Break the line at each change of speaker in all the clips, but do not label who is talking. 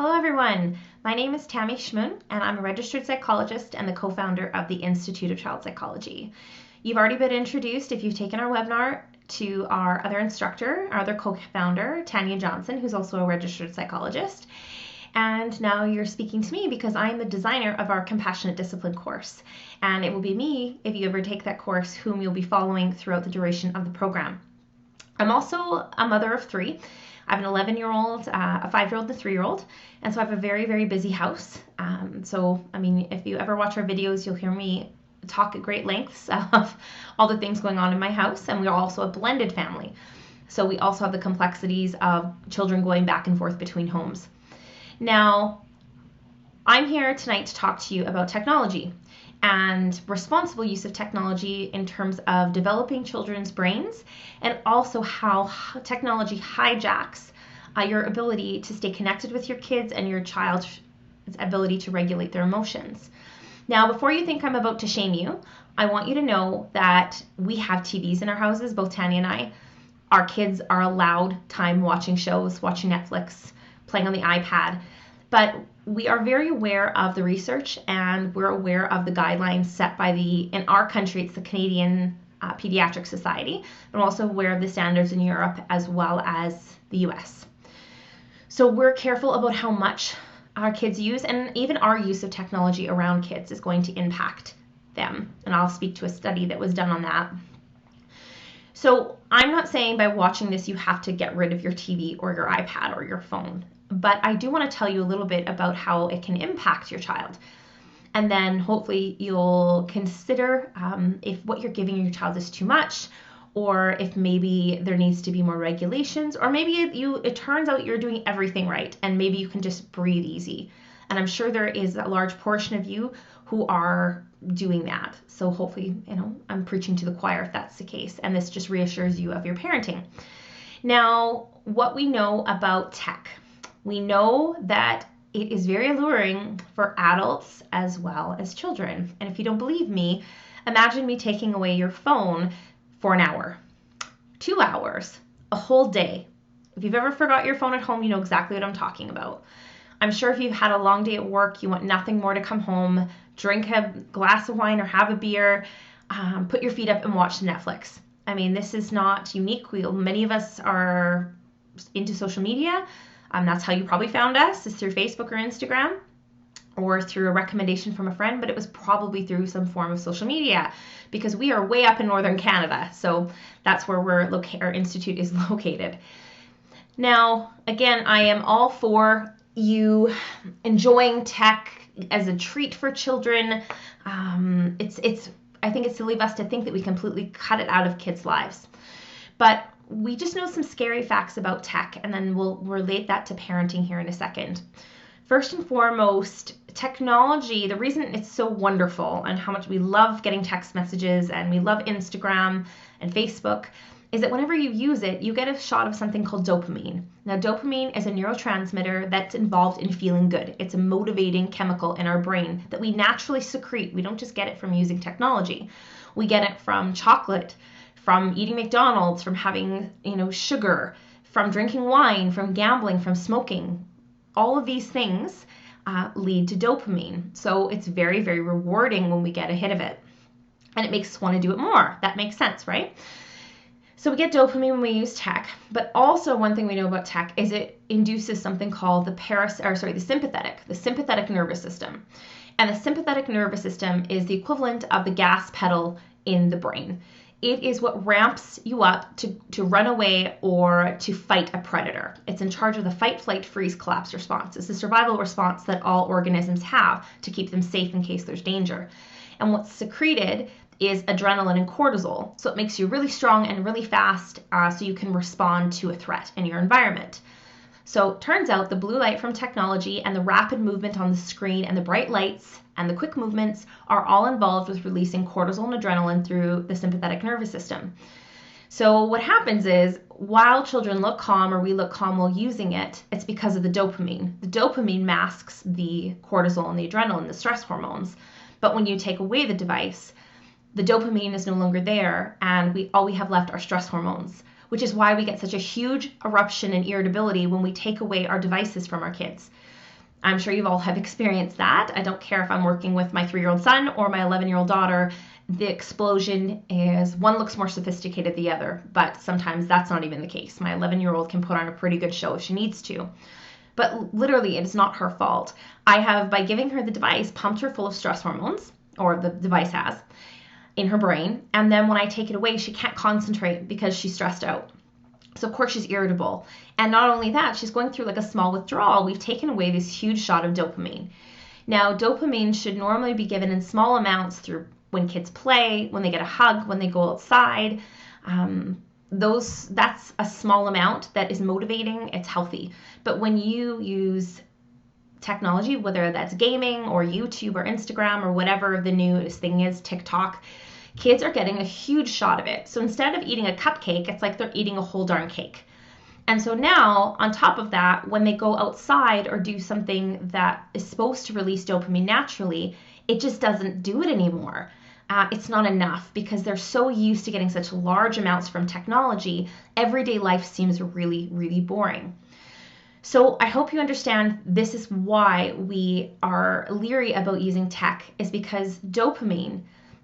Hello everyone, my name is Tammy Schamuhn and I'm a registered psychologist and the co-founder of the Institute of Child Psychology. You've already been introduced, if you've taken our webinar, to our other instructor, our other co-founder, Tanya Johnson, who's also a registered psychologist. And now you're speaking to me because I'm the designer of our Compassionate Discipline course. And it will be me, if you ever take that course, whom you'll be following throughout the duration of the program. I'm also a mother of three. I have an 11-year-old, a 5-year-old, and a 3-year-old, and so I have a very, very busy house. If you ever watch our videos, you'll hear me talk at great lengths of all the things going on in my house, and we're also a blended family. So we also have the complexities of children going back and forth between homes. Now, I'm here tonight to talk to you about technology and responsible use of technology in terms of developing children's brains, and also how technology hijacks your ability to stay connected with your kids and your child's ability to regulate their emotions. Now, before you think I'm about to shame you, I want you to know that we have TVs in our houses, both Tanya and I. Our kids are allowed time watching shows, watching Netflix, playing on the iPad, but we are very aware of the research and we're aware of the guidelines set by in our country, it's the Canadian Pediatric Society, and also aware of the standards in Europe as well as the US. So we're careful about how much our kids use, and even our use of technology around kids is going to impact them. And I'll speak to a study that was done on that. So I'm not saying by watching this you have to get rid of your TV or your iPad or your phone, but I do want to tell you a little bit about how it can impact your child. And then hopefully you'll consider if what you're giving your child is too much, or if maybe there needs to be more regulations, or maybe it turns out you're doing everything right and maybe you can just breathe easy. And I'm sure there is a large portion of you who are doing that. So hopefully, I'm preaching to the choir if that's the case, and this just reassures you of your parenting. Now, what we know about tech. We know that it is very alluring for adults as well as children. And if you don't believe me, imagine me taking away your phone for an hour, 2 hours, a whole day. If you've ever forgot your phone at home, you know exactly what I'm talking about. I'm sure if you've had a long day at work, you want nothing more to come home, drink a glass of wine or have a beer, put your feet up and watch Netflix. I mean, this is not unique. Many of us are into social media. That's how you probably found us, is through Facebook or Instagram, or through a recommendation from a friend, but it was probably through some form of social media because we are way up in northern Canada. So that's where our institute is located. Now, again, I am all for you enjoying tech as a treat for children. I think it's silly of us to think that we completely cut it out of kids' lives. But we just know some scary facts about tech, and then we'll relate that to parenting here in a second. First and foremost, technology, the reason it's so wonderful and how much we love getting text messages and we love Instagram and Facebook is that whenever you use it, you get a shot of something called dopamine. Now, dopamine is a neurotransmitter that's involved in feeling good. It's a motivating chemical in our brain that we naturally secrete. We don't just get it from using technology. We get it from chocolate, from eating McDonald's, from having, sugar, from drinking wine, from gambling, from smoking. All of these things lead to dopamine. So it's very, very rewarding when we get a hit of it. And it makes us want to do it more. That makes sense, right? So we get dopamine when we use tech. But also one thing we know about tech is it induces something called the sympathetic nervous system. And the sympathetic nervous system is the equivalent of the gas pedal in the brain. It is what ramps you up to run away or to fight a predator. It's in charge of the fight, flight, freeze, collapse response. It's the survival response that all organisms have to keep them safe in case there's danger. And what's secreted is adrenaline and cortisol. So it makes you really strong and really fast so you can respond to a threat in your environment. So it turns out the blue light from technology and the rapid movement on the screen and the bright lights and the quick movements are all involved with releasing cortisol and adrenaline through the sympathetic nervous system. So what happens is while children look calm or we look calm while using it, it's because of the dopamine. The dopamine masks the cortisol and the adrenaline, the stress hormones. But when you take away the device, the dopamine is no longer there and all we have left are stress hormones, which is why we get such a huge eruption and irritability when we take away our devices from our kids. I'm sure you've all have experienced that. I don't care if I'm working with my 3-year-old son or my 11-year-old daughter. The explosion is one looks more sophisticated than the other, but sometimes that's not even the case. My 11-year-old can put on a pretty good show if she needs to. But literally, it's not her fault. I have, by giving her the device, pumped her full of stress hormones, or the device has, in her brain. And then when I take it away, she can't concentrate because she's stressed out. So of course she's irritable. And not only that, she's going through like a small withdrawal. We've taken away this huge shot of dopamine. Now, dopamine should normally be given in small amounts through when kids play, when they get a hug, when they go outside. That's a small amount that is motivating, it's healthy. But when you use technology, whether that's gaming or YouTube or Instagram or whatever the newest thing is, TikTok, kids are getting a huge shot of it. So instead of eating a cupcake, it's like they're eating a whole darn cake. And so now, on top of that, when they go outside or do something that is supposed to release dopamine naturally, it just doesn't do it anymore. It's not enough because they're so used to getting such large amounts from technology. Everyday life seems really, really boring. So I hope you understand this is why we are leery about using tech, is because dopamine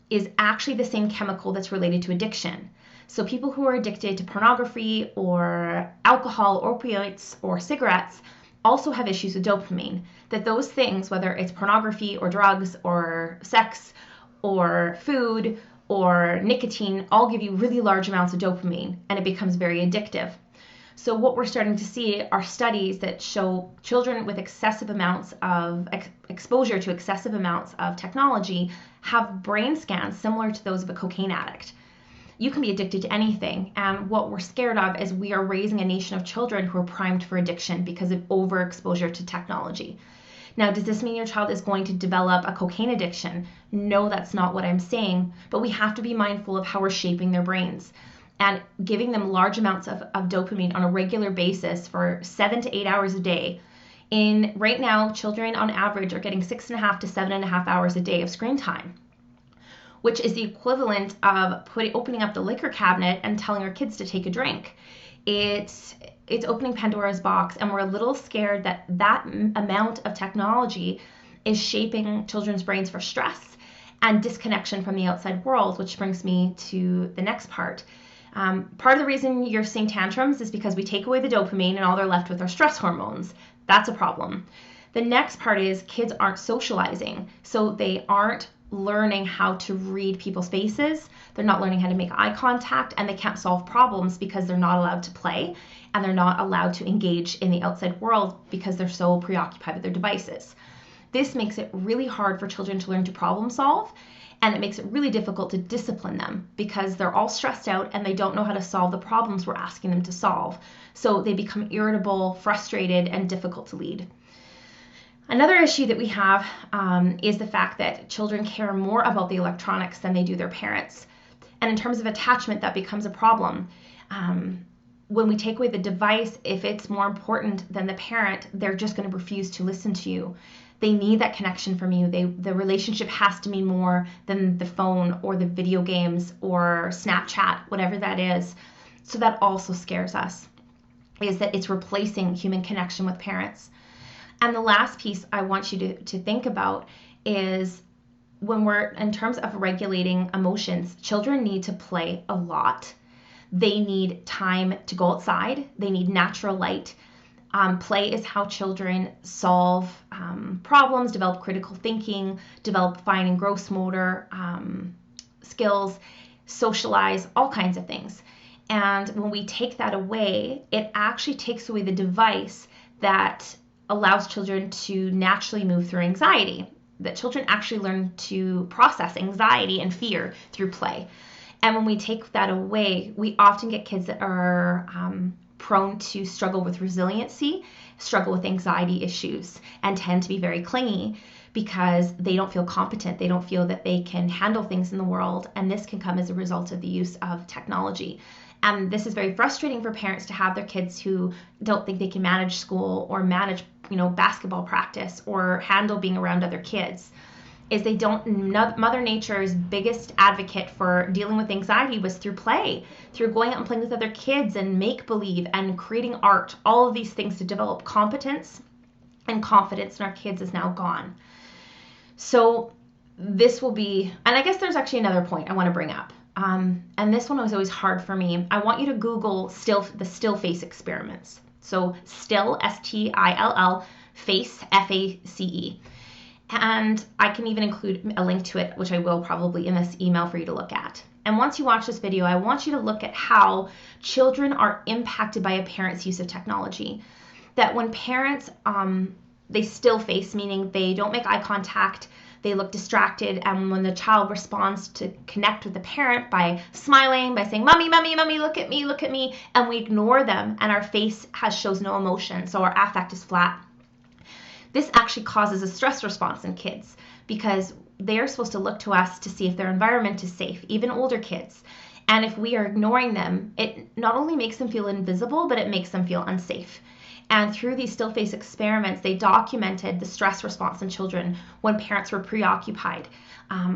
is actually the same chemical that's related to addiction. So people who are addicted to pornography or alcohol, opioids, or cigarettes also have issues with dopamine. That those things, whether it's pornography or drugs or sex or food or nicotine, all give you really large amounts of dopamine, and it becomes very addictive. So what we're starting to see are studies that show children with excessive amounts of exposure to excessive amounts of technology have brain scans similar to those of a cocaine addict. You can be addicted to anything, and what we're scared of is we are raising a nation of children who are primed for addiction because of overexposure to technology. Now, does this mean your child is going to develop a cocaine addiction? No, that's not what I'm saying, but we have to be mindful of how we're shaping their brains. And giving them large amounts of dopamine on a regular basis for 7 to 8 hours a day. Right now, children on average are getting 6.5 to 7.5 hours a day of screen time, which is the equivalent of opening up the liquor cabinet and telling our kids to take a drink. It's opening Pandora's box, and we're a little scared that amount of technology is shaping children's brains for stress and disconnection from the outside world, which brings me to the next part. Part of the reason you're seeing tantrums is because we take away the dopamine and all they're left with are stress hormones. That's a problem. The next part is kids aren't socializing, so they aren't learning how to read people's faces. They're not learning how to make eye contact, and they can't solve problems because they're not allowed to play and they're not allowed to engage in the outside world because they're so preoccupied with their devices. This makes it really hard for children to learn to problem solve, and it makes it really difficult to discipline them because they're all stressed out and they don't know how to solve the problems we're asking them to solve. So they become irritable, frustrated, and difficult to lead. Another issue that we have is the fact that children care more about the electronics than they do their parents. And in terms of attachment, that becomes a problem. When we take away the device, if it's more important than the parent, they're just going to refuse to listen to you. They need that connection from you. The relationship has to mean more than the phone or the video games or Snapchat, whatever that is. So that also scares us, is that it's replacing human connection with parents. And the last piece I want you to think about is when we're in terms of regulating emotions, children need to play a lot. They need time to go outside. They need natural light. Play is how children solve problems, develop critical thinking, develop fine and gross motor skills, socialize, all kinds of things. And when we take that away, it actually takes away the device that allows children to naturally move through anxiety, that children actually learn to process anxiety and fear through play. And when we take that away, we often get kids that are prone to struggle with resiliency, struggle with anxiety issues, and tend to be very clingy because they don't feel competent. They don't feel that they can handle things in the world. And this can come as a result of the use of technology. And this is very frustrating for parents to have their kids who don't think they can manage school or manage, basketball practice or handle being around other kids. Is they don't. Mother Nature's biggest advocate for dealing with anxiety was through play, through going out and playing with other kids and make believe and creating art, all of these things to develop competence and confidence in our kids is now gone. So this will be, and I guess there's actually another point I want to bring up. And this one was always hard for me. I want you to Google the still face experiments. So still, S-T-I-L-L, face, F-A-C-E. And I can even include a link to it, which I will probably in this email for you to look at. And once you watch this video, I want you to look at how children are impacted by a parent's use of technology. That when parents, they still face, meaning they don't make eye contact, they look distracted, and when the child responds to connect with the parent by smiling, by saying, "Mommy, mommy, mommy, look at me," and we ignore them, and our face shows no emotion, so our affect is flat. This actually causes a stress response in kids because they're supposed to look to us to see if their environment is safe, even older kids. And if we are ignoring them, it not only makes them feel invisible, but it makes them feel unsafe. And through these still face experiments, they documented the stress response in children when parents were preoccupied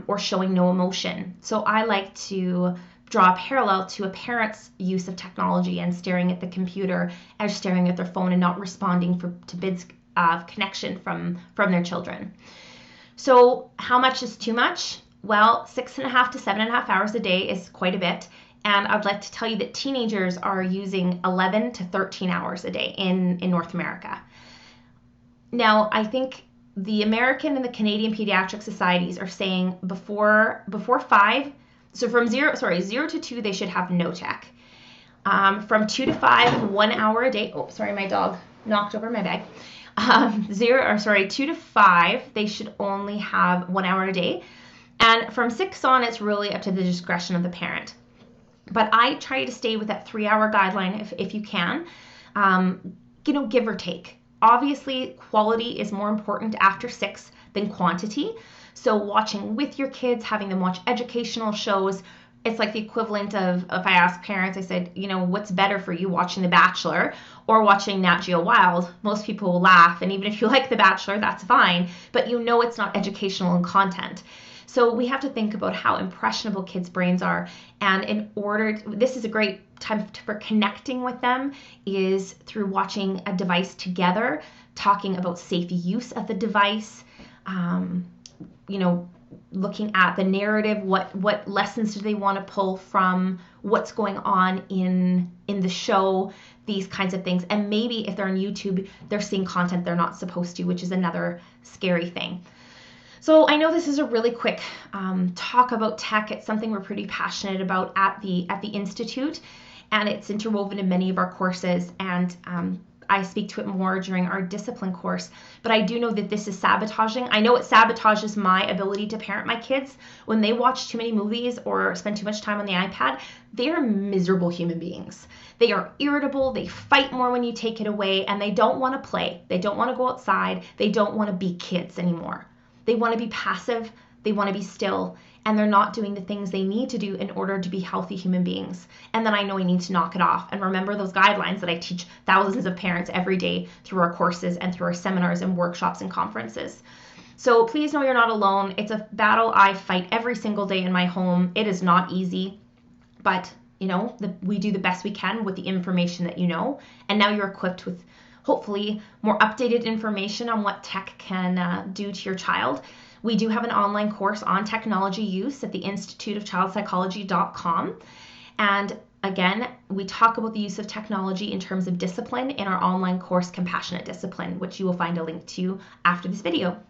or showing no emotion. So I like to draw a parallel to a parent's use of technology and staring at the computer or staring at their phone and not responding to bids of connection from their children. So how much is too much? Well, 6.5 to 7.5 hours a day is quite a bit. And I'd like to tell you that teenagers are using 11 to 13 hours a day in North America. Now, I think the American and the Canadian pediatric societies are saying before 5, so from 0 to 2, they should have no tech. From 2 to 5, 1 hour a day. Oh, sorry, my dog knocked over my bag. 2 to 5, they should only have 1 hour a day. And from 6 on, it's really up to the discretion of the parent. But I try to stay with that 3-hour guideline if you can, give or take. Obviously, quality is more important after 6 than quantity. So watching with your kids, having them watch educational shows, it's like the equivalent of if I ask parents, I said, what's better for you, watching The Bachelor or watching Nat Geo Wild? Most people will laugh. And even if you like The Bachelor, that's fine. But it's not educational in content. So we have to think about how impressionable kids' brains are. And this is a great time for connecting with them is through watching a device together, talking about safe use of the device, looking at the narrative, what lessons do they want to pull from what's going on in the show, these kinds of things. And maybe if they're on YouTube, they're seeing content they're not supposed to, which is another scary thing. So I know this is a really quick talk about tech. It's something we're pretty passionate about at the Institute, and it's interwoven in many of our courses, and I speak to it more during our discipline course. But I do know that this is sabotaging. I know it sabotages my ability to parent my kids. When they watch too many movies or spend too much time on the iPad, they are miserable human beings. They are irritable, they fight more when you take it away, and they don't want to play. They don't want to go outside. They don't want to be kids anymore. They want to be passive, they want to be still, and they're not doing the things they need to do in order to be healthy human beings. And then I know I need to knock it off and remember those guidelines that I teach thousands of parents every day through our courses and through our seminars and workshops and conferences. So please know you're not alone. It's a battle I fight every single day in my home. It is not easy, but we do the best we can with the information that and now you're equipped with hopefully more updated information on what tech can do to your child. We do have an online course on technology use at the instituteofchildpsychology.com. And again, we talk about the use of technology in terms of discipline in our online course, Compassionate Discipline, which you will find a link to after this video.